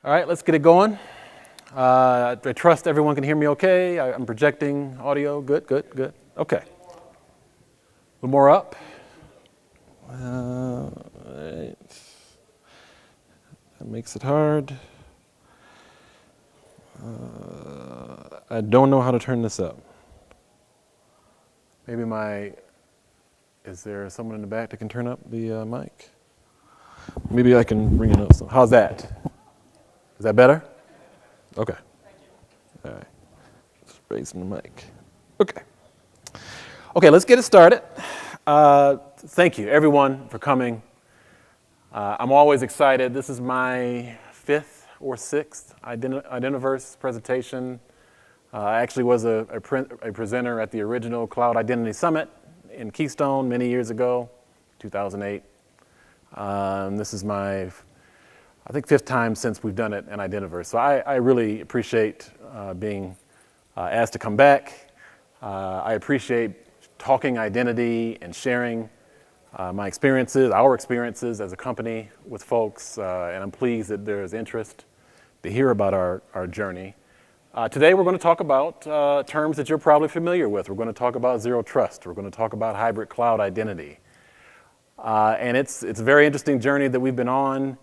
All right, let's get it going. I trust everyone can hear me okay. I'm projecting audio. Good. Okay. A little more up. Right. That makes it hard. I don't know how to turn this up. Maybe is there someone in the back that can turn up the mic? Maybe I can bring it up. How's that? Is that better? Okay. All right. Just raising the mic. Okay. Okay, let's get it started. Thank you, everyone, for coming. I'm always excited. This is my fifth or sixth Identiverse presentation. I actually was a presenter at the original Cloud Identity Summit in Keystone many years ago, 2008. This is my, I think, fifth time since we've done it in Identiverse. So I really appreciate being asked to come back. I appreciate talking identity and sharing my experiences, our experiences as a company with folks, and I'm pleased that there's interest to hear about our journey. Today we're going to talk about terms that you're probably familiar with. We're going to talk about zero trust. We're going to talk about hybrid cloud identity. And it's a very interesting journey that we've been on.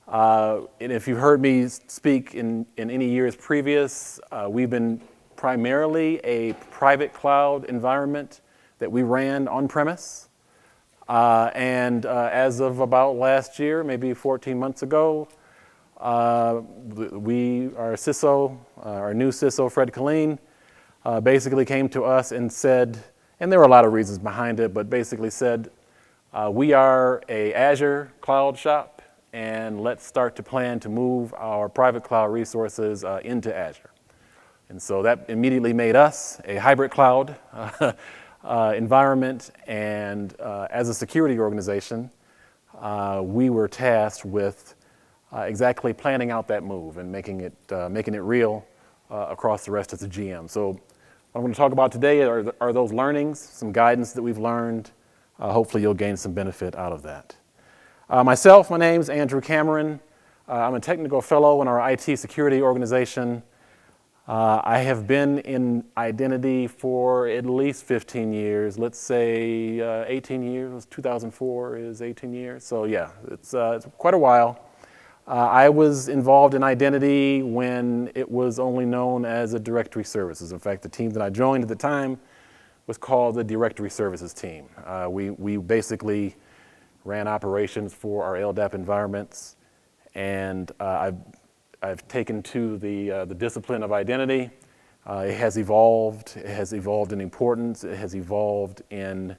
And if you've heard me speak in any years previous, we've been primarily a private cloud environment that we ran on-premise. And as of about last year, maybe 14 months ago, our CISO, our new CISO, Fred Killeen, basically came to us and said, and there were a lot of reasons behind it, but basically said, we are a Azure cloud shop, and let's start to plan to move our private cloud resources into Azure. And so that immediately made us a hybrid cloud environment, and as a security organization, we were tasked with exactly planning out that move and making it real across the rest of the GM. So what I'm going to talk about today are those learnings, some guidance that we've learned. Hopefully you'll gain some benefit out of that. My name's Andrew Cameron. I'm a technical fellow in our IT security organization. I have been in identity for at least 15 years. Let's say 18 years. 2004 is 18 years. So yeah, it's quite a while. I was involved in identity when it was only known as a directory services. In fact, the team that I joined at the time was called the directory services team. We basically ran operations for our LDAP environments, and I've taken to the discipline of identity. It has evolved. It has evolved in importance. It has evolved in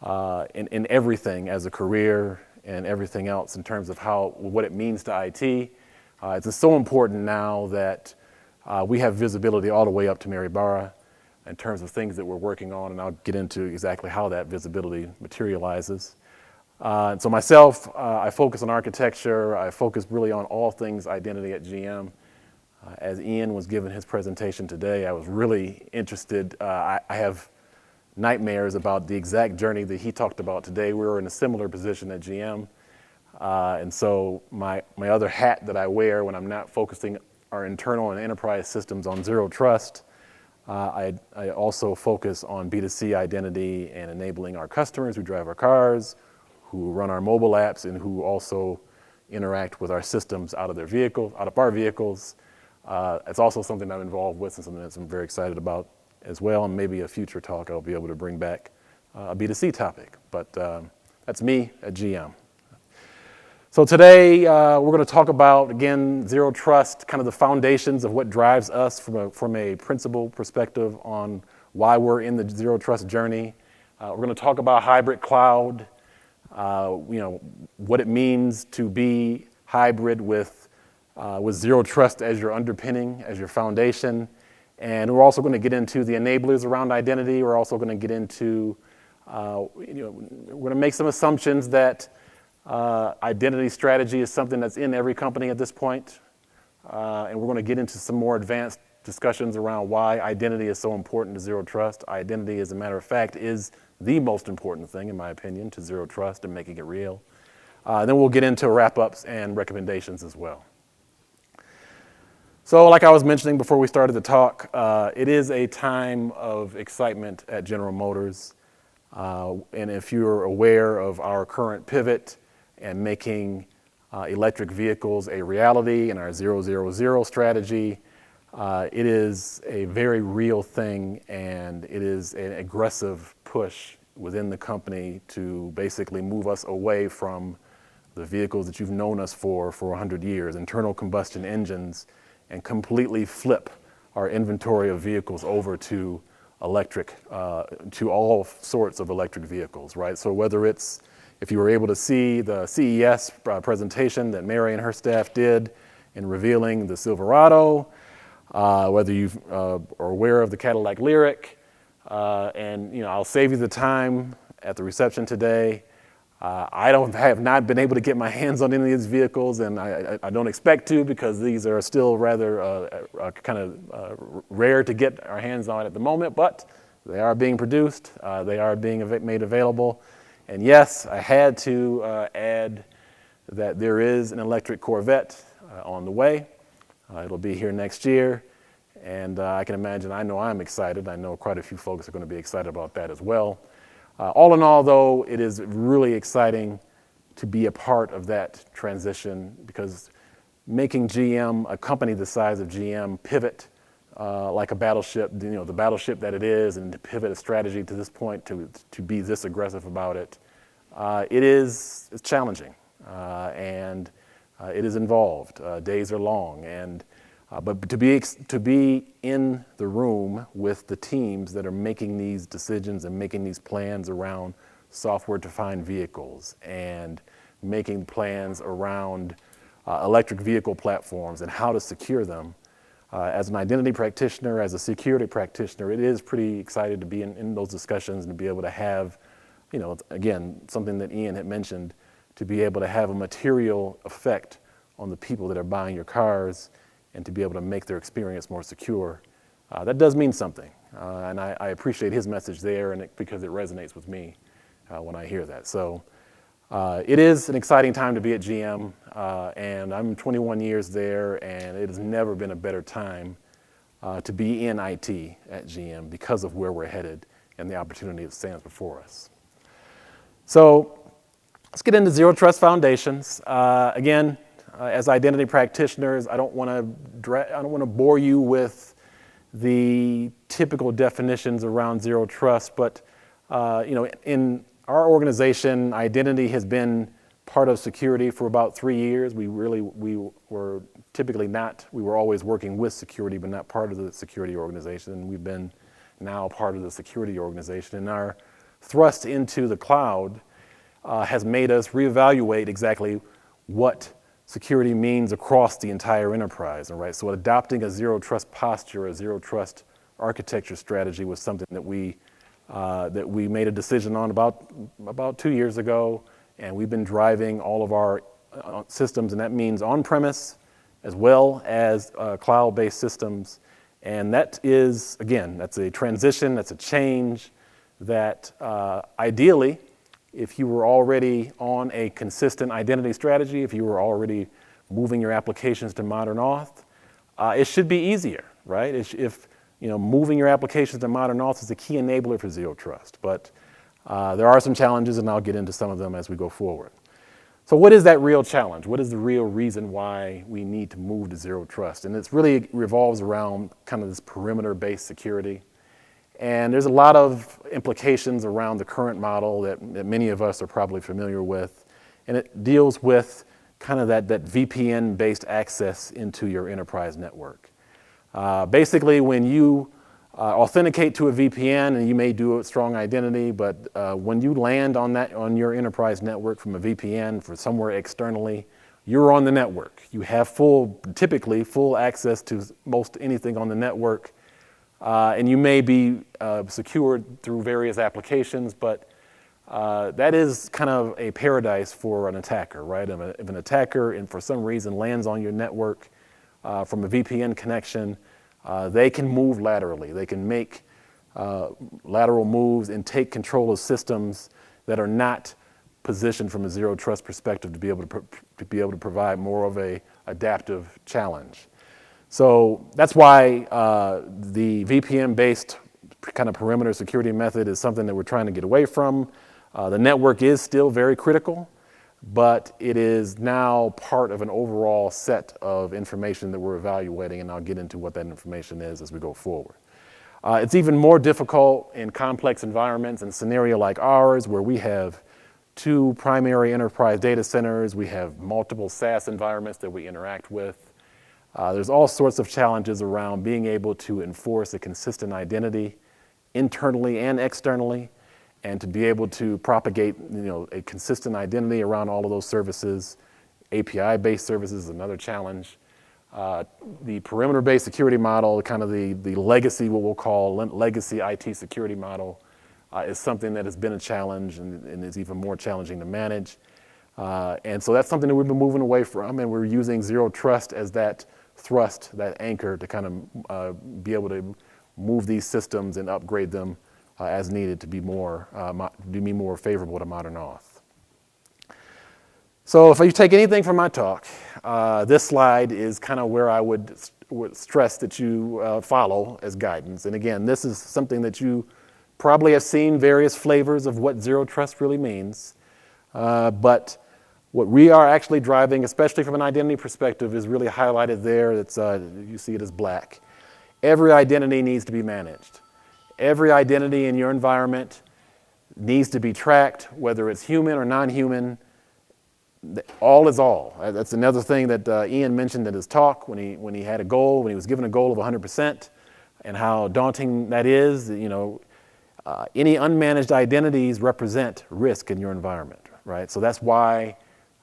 everything as a career and everything else in terms of what it means to IT. It's so important now that we have visibility all the way up to Mary Barra in terms of things that we're working on, and I'll get into exactly how that visibility materializes. And so myself, I focus on architecture. I focus really on all things identity at GM. As Ian was giving his presentation today, I was really interested. I have nightmares about the exact journey that he talked about today. We were in a similar position at GM. And so my other hat that I wear when I'm not focusing our internal and enterprise systems on zero trust, I also focus on B2C identity and enabling our customers who drive our cars, who run our mobile apps, and who also interact with our systems out of our vehicles. It's also something I'm involved with and something that I'm very excited about as well, and maybe a future talk I'll be able to bring back a B2C topic. But that's me at GM. So today we're going to talk about, again, zero trust, kind of the foundations of what drives us from a principle perspective on why we're in the zero trust journey. We're going to talk about hybrid cloud, what it means to be hybrid with zero trust as your underpinning, as your foundation. And we're also going to get into the enablers around identity. We're also going to get into, we're going to make some assumptions that identity strategy is something that's in every company at this point. And we're going to get into some more advanced discussions around why identity is so important to zero trust. Identity, as a matter of fact, is the most important thing, in my opinion, to zero trust and making it real. Then we'll get into wrap-ups and recommendations as well. So like I was mentioning before we started the talk, it is a time of excitement at General Motors. And if you're aware of our current pivot and making electric vehicles a reality in our 000 strategy, it is a very real thing, and it is an aggressive push within the company to basically move us away from the vehicles that you've known us for 100 years, internal combustion engines, and completely flip our inventory of vehicles over to electric, to all sorts of electric vehicles, right? So whether it's, if you were able to see the CES presentation that Mary and her staff did in revealing the Silverado, whether you are aware of the Cadillac Lyriq, and I'll save you the time at the reception today. I have not been able to get my hands on any of these vehicles, and I don't expect to, because these are still rather kind of rare to get our hands on at the moment, but they are being produced, they are being made available. And yes, I had to add that there is an electric Corvette on the way. It'll be here next year, and I can imagine, I know I'm excited, I know quite a few folks are going to be excited about that as well. All in all, though, it is really exciting to be a part of that transition, because making GM, a company the size of GM, pivot like a battleship, the battleship that it is, and to pivot a strategy to this point to be this aggressive about it, it's challenging, and it is involved. Days are long, and but to be in the room with the teams that are making these decisions and making these plans around software-defined vehicles and making plans around electric vehicle platforms and how to secure them. As an identity practitioner, as a security practitioner, it is pretty exciting to be in those discussions and to be able to have, again, something that Ian had mentioned, to be able to have a material effect on the people that are buying your cars and to be able to make their experience more secure. That does mean something, and I appreciate his message there, and because it resonates with me when I hear that. So it is an exciting time to be at GM, and I'm 21 years there, and it has never been a better time to be in IT at GM because of where we're headed and the opportunity that stands before us. So let's get into Zero Trust Foundations. Again, as identity practitioners, I don't want to bore you with the typical definitions around zero trust, but in our organization, identity has been part of security for about 3 years. We were typically not. We were always working with security, but not part of the security organization. And we've been now part of the security organization, and our thrust into the cloud has made us reevaluate exactly what security means across the entire enterprise, all right? So adopting a zero trust posture, a zero trust architecture strategy was something that we made a decision on about 2 years ago, and we've been driving all of our systems, and that means on-premise as well as cloud-based systems. And that is, again, that's a transition, that's a change that ideally, if you were already on a consistent identity strategy, if you were already moving your applications to modern auth, it should be easier, right? If moving your applications to modern auth is a key enabler for zero trust, but there are some challenges, and I'll get into some of them as we go forward. So what is that real challenge? What is the real reason why we need to move to zero trust? And it really revolves around kind of this perimeter-based security. And there's a lot of implications around the current model that many of us are probably familiar with. And it deals with kind of that VPN-based access into your enterprise network. Basically, when you authenticate to a VPN, and you may do a strong identity, but when you land on your enterprise network from a VPN for somewhere externally, you're on the network. You have typically full access to most anything on the network. And you may be secured through various applications, but that is kind of a paradise for an attacker, right? If an attacker, and for some reason, lands on your network from a VPN connection, they can move laterally. They can make lateral moves and take control of systems that are not positioned from a zero trust perspective to be able to provide more of a adaptive challenge. So that's why the VPN-based kind of perimeter security method is something that we're trying to get away from. The network is still very critical, but it is now part of an overall set of information that we're evaluating, and I'll get into what that information is as we go forward. It's even more difficult in complex environments and scenario like ours, where we have 2 primary enterprise data centers, we have multiple SaaS environments that we interact with. There's all sorts of challenges around being able to enforce a consistent identity internally and externally, and to be able to propagate, a consistent identity around all of those services. API-based services is another challenge. The perimeter-based security model, kind of the legacy, what we'll call legacy IT security model, is something that has been a challenge and is even more challenging to manage. And so that's something that we've been moving away from, and we're using Zero Trust as that thrust, that anchor to kind of be able to move these systems and upgrade them as needed to be more favorable to modern auth. So if you take anything from my talk, this slide is kind of where I would stress that you follow as guidance. And again, this is something that you probably have seen various flavors of what Zero Trust really means. But what we are actually driving, especially from an identity perspective, is really highlighted there. It's, you see it as black. Every identity needs to be managed. Every identity in your environment needs to be tracked, whether it's human or non-human. All is all. That's another thing that Ian mentioned in his talk when he had a goal, when he was given a goal of 100%, and how daunting that is. Any unmanaged identities represent risk in your environment, right? So that's why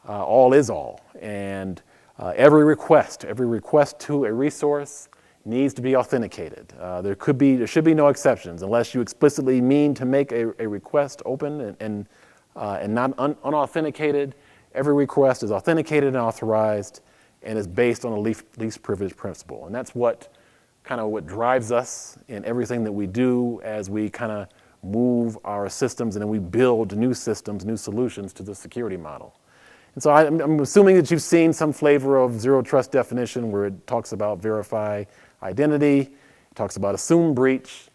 all is all. And every request to a resource needs to be authenticated. There should be no exceptions unless you explicitly mean to make a request open and not unauthenticated. Every request is authenticated and authorized and is based on a least privilege principle. And that's what drives us in everything that we do as we kind of move our systems and then we build new systems, new solutions to the security model. And so I'm assuming that you've seen some flavor of Zero Trust definition where it talks about verify identity, it talks about assume breach,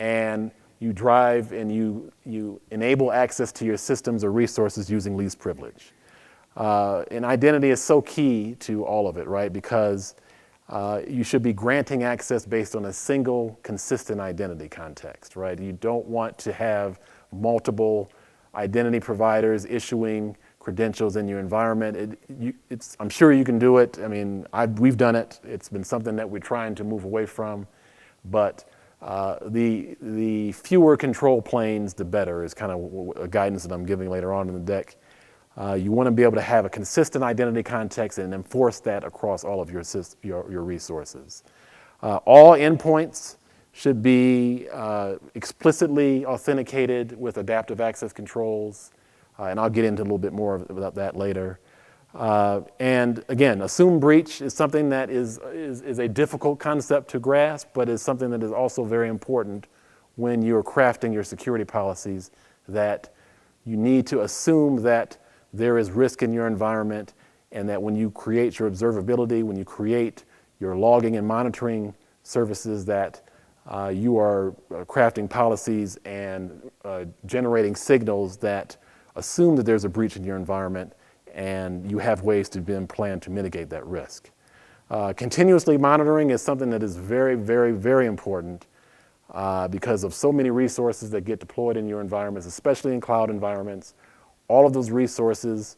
and you drive and you enable access to your systems or resources using least privilege. And identity is so key to all of it, right? Because you should be granting access based on a single consistent identity context, right? You don't want to have multiple identity providers issuing credentials in your environment. I'm sure you can do it. I mean, we've done it. It's been something that we're trying to move away from. But the fewer control planes, the better is kind of a guidance that I'm giving later on in the deck. You want to be able to have a consistent identity context and enforce that across all of your resources. All endpoints should be explicitly authenticated with adaptive access controls. And I'll get into a little bit more about that later. And again, assume breach is something that is a difficult concept to grasp, but is something that is also very important when you're crafting your security policies, that you need to assume that there is risk in your environment, and that when you create your observability, when you create your logging and monitoring services, that you are crafting policies and generating signals that assume that there's a breach in your environment, and you have ways to plan to mitigate that risk. Continuously monitoring is something that is very, very, very important because of so many resources that get deployed in your environments, especially in cloud environments. All of those resources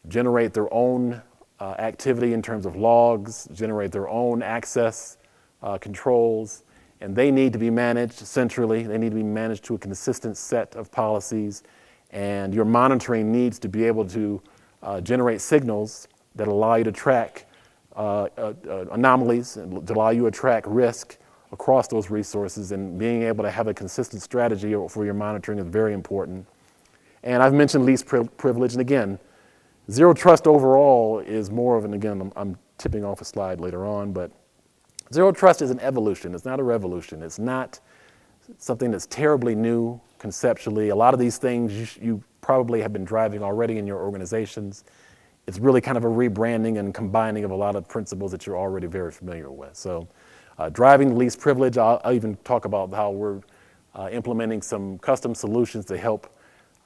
generate their own activity in terms of logs, generate their own access controls, and they need to be managed centrally. They need to be managed to a consistent set of policies. And your monitoring needs to be able to generate signals that allow you to track anomalies and to allow you to track risk across those resources. And being able to have a consistent strategy for your monitoring is very important. And I've mentioned least privilege. And again, Zero Trust overall is more of an, again, I'm tipping off a slide later on, but Zero Trust is an evolution. It's not a revolution. It's not something that's terribly new conceptually. A lot of these things you probably have been driving already in your organizations. it's really kind of a rebranding and combining of a lot of principles that you're already very familiar with. So driving the least privilege, I'll even talk about how we're implementing some custom solutions to help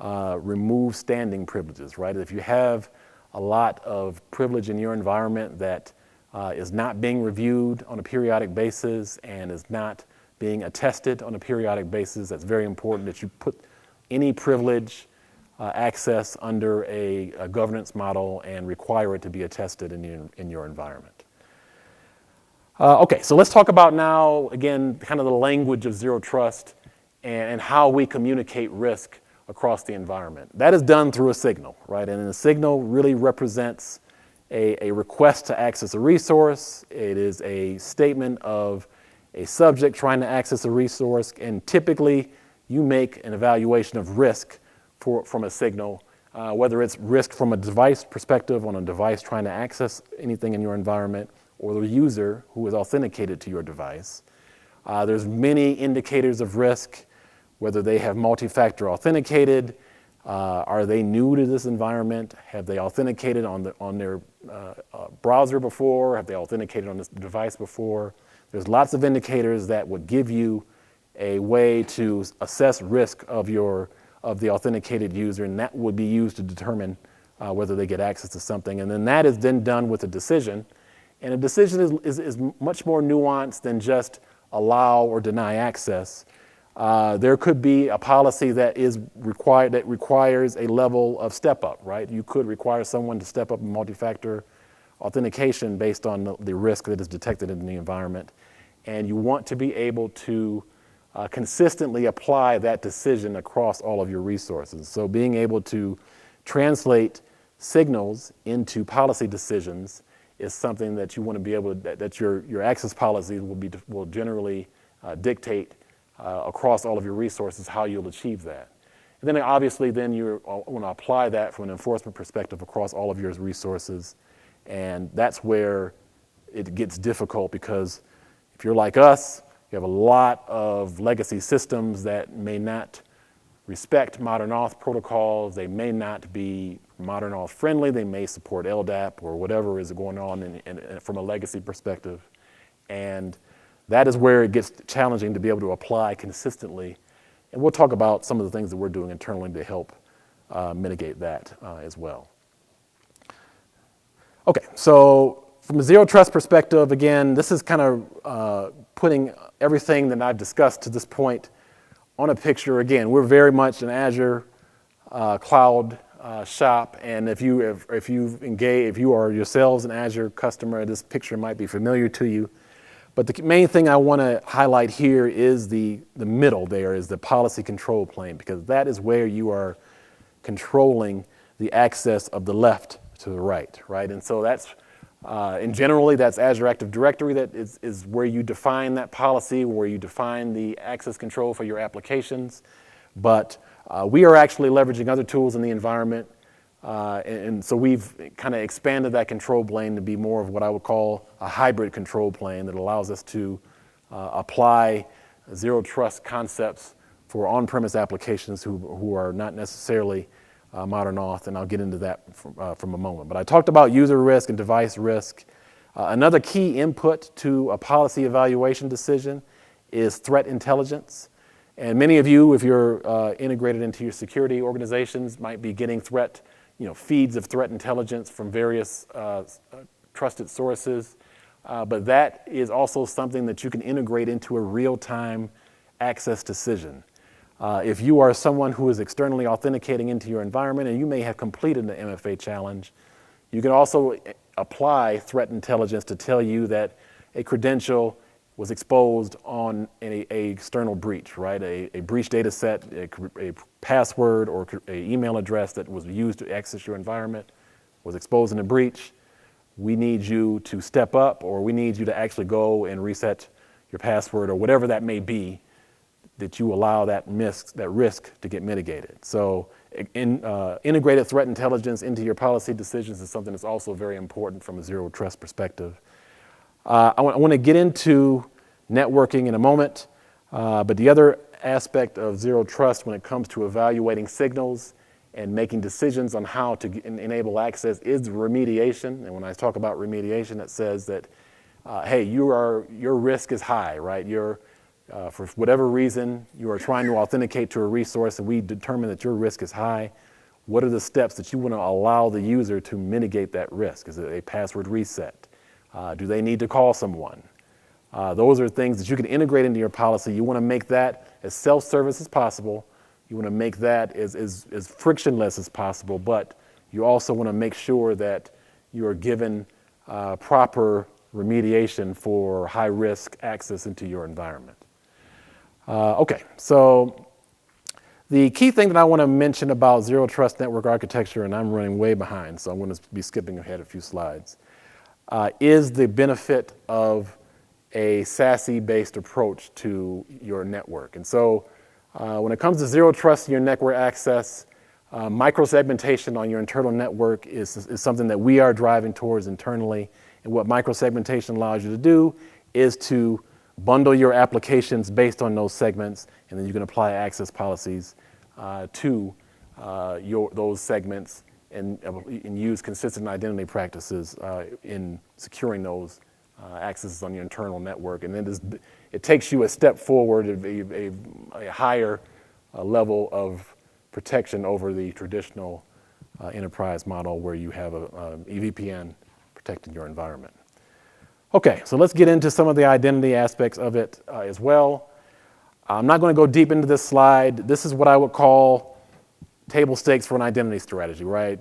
remove standing privileges, right? If you have a lot of privilege in your environment that is not being reviewed on a periodic basis and is not being attested on a periodic basis, that's very important that you put any privilege access under a governance model and require it to be attested in your environment. Okay, so let's talk about now, again, kind of the language of zero trust and how we communicate risk across the environment. That is done through a signal, right? And a signal really represents a request to access a resource. It is a statement of a subject trying to access a resource, and typically you make an evaluation of risk from a signal, whether it's risk from a device perspective on a device trying to access anything in your environment, or the user who is authenticated to your device. There's many indicators of risk, whether they have multi-factor authenticated, are they new to this environment, have they authenticated on their browser before, have they authenticated on this device before. There's lots of indicators that would give you a way to assess risk of the authenticated user, and that would be used to determine whether they get access to something. And then that is then done with a decision. And a decision is much more nuanced than just allow or deny access. There could be a policy that requires a level of step up, right? You could require someone to step up in multi-factor authentication based on the risk that is detected in the environment. And you want to be able to consistently apply that decision across all of your resources. So being able to translate signals into policy decisions is something that you want to be able to, that your access policies will generally dictate across all of your resources how you'll achieve that. And then obviously then you want to apply that from an enforcement perspective across all of your resources. And that's where it gets difficult, because if you're like us, you have a lot of legacy systems that may not respect modern auth protocols. They may not be modern auth friendly. They may support LDAP or whatever is going on from a legacy perspective. And that is where it gets challenging to be able to apply consistently. And we'll talk about some of the things that we're doing internally to help mitigate that as well. Okay, so from a zero trust perspective, again, this is kind of putting everything that I've discussed to this point on a picture. Again, we're very much an Azure cloud shop, and if you are yourselves an Azure customer, this picture might be familiar to you. But the main thing I want to highlight here is the middle there is the policy control plane, because that is where you are controlling the access of the left to the right, right? And so that's, and generally that's Azure Active Directory. That is where you define that policy, where you define the access control for your applications. But we are actually leveraging other tools in the environment. And so we've kind of expanded that control plane to be more of what I would call a hybrid control plane that allows us to apply zero trust concepts for on-premise applications who are not necessarily modern auth, and I'll get into that from a moment. But I talked about user risk and device risk. Another key input to a policy evaluation decision is threat intelligence. And many of you, if you're integrated into your security organizations, might be getting feeds of threat intelligence from various trusted sources. But that is also something that you can integrate into a real-time access decision. If you are someone who is externally authenticating into your environment and you may have completed the MFA challenge, you can also apply threat intelligence to tell you that a credential was exposed on an external breach, right? A breach data set, a password or an email address that was used to access your environment was exposed in a breach. We need you to step up, or we need you to actually go and reset your password or whatever that may be, that you allow that risk to get mitigated. So integrated threat intelligence into your policy decisions is something that's also very important from a zero trust perspective. I want to get into networking in a moment, but the other aspect of zero trust when it comes to evaluating signals and making decisions on how to enable access is remediation. And when I talk about remediation, it says that, hey, your risk is high, right? For whatever reason, you are trying to authenticate to a resource and we determine that your risk is high. What are the steps that you want to allow the user to mitigate that risk? Is it a password reset? Do they need to call someone? Those are things that you can integrate into your policy. You want to make that as self-service as possible. You want to make that as frictionless as possible, but you also want to make sure that you are given proper remediation for high-risk access into your environment. Okay, so the key thing that I want to mention about zero trust network architecture, and I'm running way behind, so I'm going to be skipping ahead a few slides, is the benefit of a SASE-based approach to your network. And so when it comes to zero trust in your network access, microsegmentation on your internal network is something that we are driving towards internally. And what microsegmentation allows you to do is to bundle your applications based on those segments, and then you can apply access policies to those segments and use consistent identity practices in securing those accesses on your internal network. And then it takes you a step forward, a higher level of protection over the traditional enterprise model where you have a VPN protecting your environment. Okay, so let's get into some of the identity aspects of it as well. I'm not going to go deep into this slide. This is what I would call table stakes for an identity strategy, right?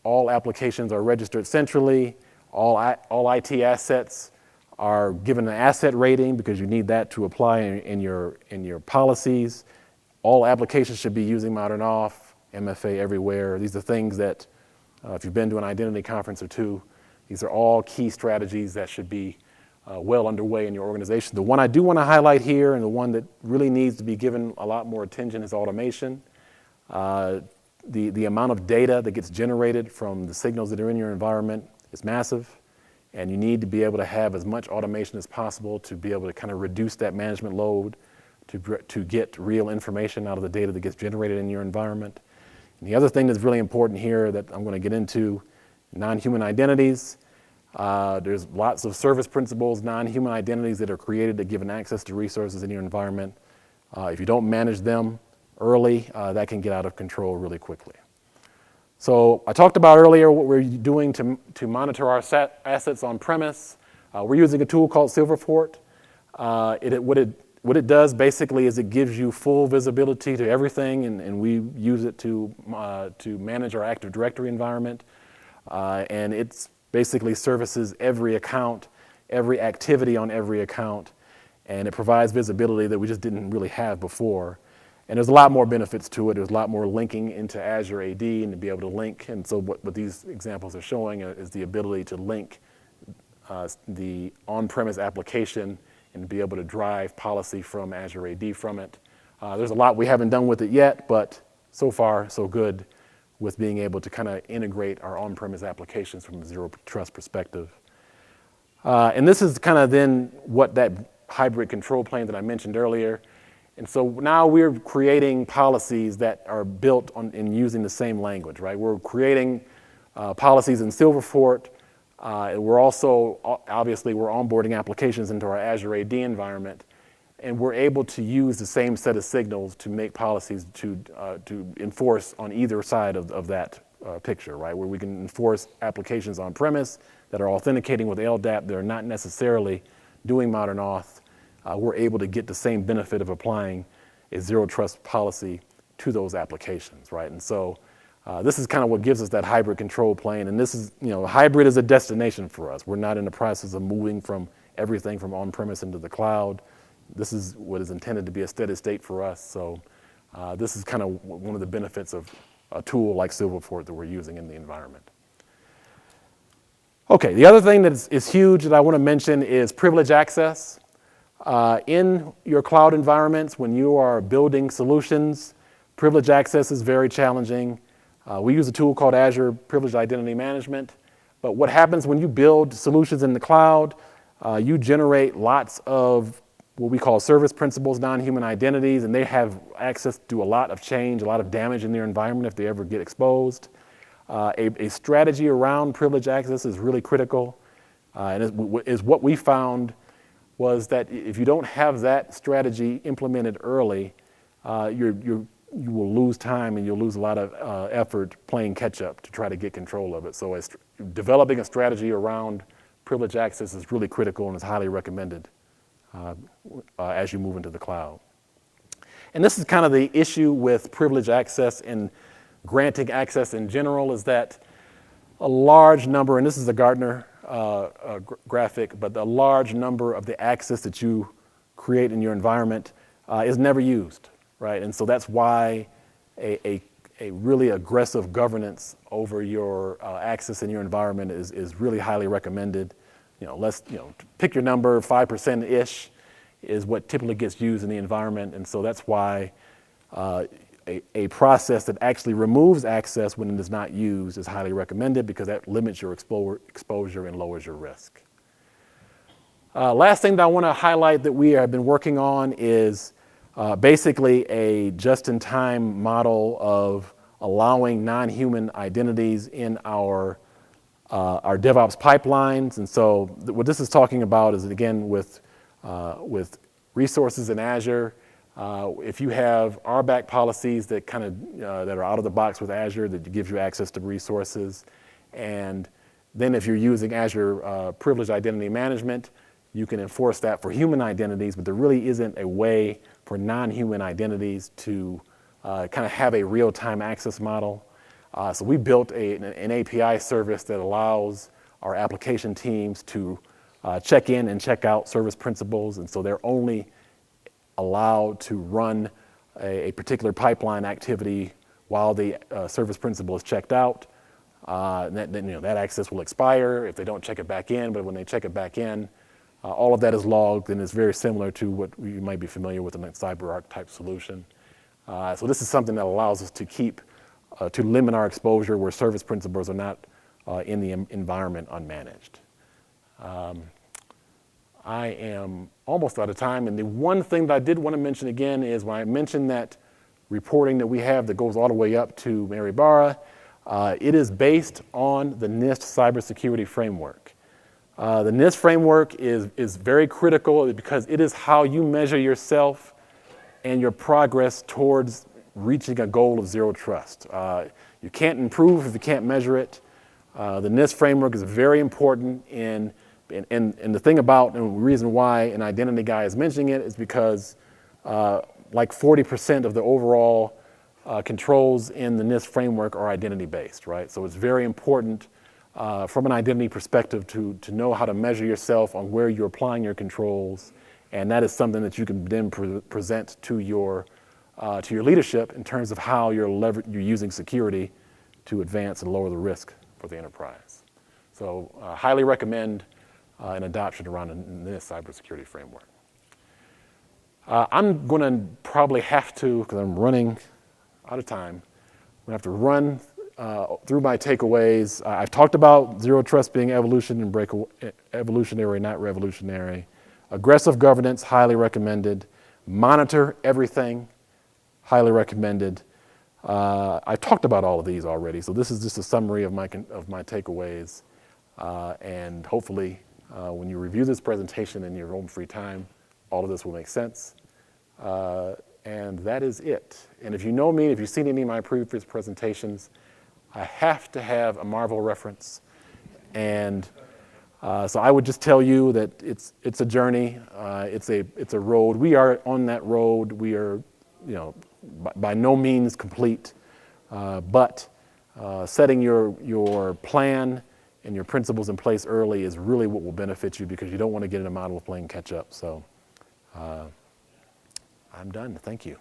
All applications are registered centrally. All IT assets are given an asset rating because you need that to apply in your policies. All applications should be using modern auth, MFA everywhere. These are things that, if you've been to an identity conference or two, these are all key strategies that should be well underway in your organization. The one I do want to highlight here, and the one that really needs to be given a lot more attention, is automation. The amount of data that gets generated from the signals that are in your environment is massive, and you need to be able to have as much automation as possible to be able to kind of reduce that management load, to get real information out of the data that gets generated in your environment. And the other thing that's really important here that I'm going to get into, non-human identities. There's lots of service principals, non-human identities that are created to give an access to resources in your environment. If you don't manage them early, that can get out of control really quickly. So I talked about earlier what we're doing to monitor our assets on premise. We're using a tool called SilverPort. What it does basically is it gives you full visibility to everything, and we use it to manage our Active Directory environment. And it basically services every account, every activity on every account, and it provides visibility that we just didn't really have before. And there's a lot more benefits to it. There's a lot more linking into Azure AD and to be able to link. And so what these examples are showing is the ability to link the on-premise application and be able to drive policy from Azure AD from it. There's a lot we haven't done with it yet, but so far so good with being able to kind of integrate our on-premise applications from a zero trust perspective. And this is kind of then what that hybrid control plane that I mentioned earlier. And so now we're creating policies that are built on in using the same language, right? We're creating policies in SilverPort. We're also, obviously, we're onboarding applications into our Azure AD environment. And we're able to use the same set of signals to make policies to enforce on either side of that picture, right? Where we can enforce applications on premise that are authenticating with LDAP that are not necessarily doing modern auth. We're able to get the same benefit of applying a zero trust policy to those applications, right? And so this is kind of what gives us that hybrid control plane. And this is, hybrid is a destination for us. We're not in the process of moving from everything from on-premise into the cloud. This is what is intended to be a steady state for us. So this is kind of one of the benefits of a tool like SilverPort that we're using in the environment. Okay, the other thing that is huge that I want to mention is privilege access. In your cloud environments, when you are building solutions, privilege access is very challenging. We use a tool called Azure Privileged Identity Management. But what happens when you build solutions in the cloud, you generate lots of what we call service principals, non-human identities, and they have access to a lot of change, a lot of damage in their environment if they ever get exposed. A strategy around privileged access is really critical, and is what we found was that if you don't have that strategy implemented early, you will lose time and you'll lose a lot of effort playing catch up to try to get control of it. So developing a strategy around privileged access is really critical and is highly recommended as you move into the cloud. And this is kind of the issue with privileged access and granting access in general, is that a large number, and this is a Gartner graphic, but a large number of the access that you create in your environment is never used, right? And so that's why a really aggressive governance over your access in your environment is really highly recommended. Pick your number, 5%-ish is what typically gets used in the environment. And so that's why a process that actually removes access when it is not used is highly recommended, because that limits your exposure and lowers your risk. Last thing that I want to highlight that we have been working on is basically a just-in-time model of allowing non-human identities in our DevOps pipelines. And so what this is talking about is, again, with resources in Azure, if you have RBAC policies that that are out of the box with Azure, that gives you access to resources, and then if you're using Azure Privileged Identity Management, you can enforce that for human identities, but there really isn't a way for non-human identities to kind of have a real-time access model. So we built an API service that allows our application teams to check in and check out service principals, and so they're only allowed to run a particular pipeline activity while the service principal is checked out. That access will expire if they don't check it back in, but when they check it back in, all of that is logged, and it's very similar to what you might be familiar with in a CyberArk type solution. So this is something that allows us to limit our exposure where service principals are not in the environment unmanaged. I am almost out of time, and the one thing that I did want to mention again is when I mentioned that reporting that we have that goes all the way up to Mary Barra, it is based on the NIST Cybersecurity Framework. The NIST framework is very critical because it is how you measure yourself and your progress towards reaching a goal of zero trust. You can't improve if you can't measure it. The NIST framework is very important and the thing about, and the reason why an identity guy is mentioning it is because like 40% of the overall controls in the NIST framework are identity based, right? So it's very important from an identity perspective to know how to measure yourself on where you're applying your controls, and that is something that you can then present to your leadership in terms of how you're using security to advance and lower the risk for the enterprise. So highly recommend an adoption around this cybersecurity framework. I'm going to probably have to, because I'm running out of time, I'm going to have to run through my takeaways. I've talked about zero trust being evolutionary, not revolutionary. Aggressive governance, highly recommended. Monitor everything, highly recommended. I talked about all of these already, so this is just a summary of my takeaways. And hopefully, when you review this presentation in your own free time, all of this will make sense. And that is it. And if you know me, if you've seen any of my previous presentations, I have to have a Marvel reference. And so I would just tell you that it's a journey. It's a road. We are on that road. We are, by no means complete. But setting your plan and your principles in place early is really what will benefit you, because you don't want to get in a model of playing catch up. So I'm done. Thank you.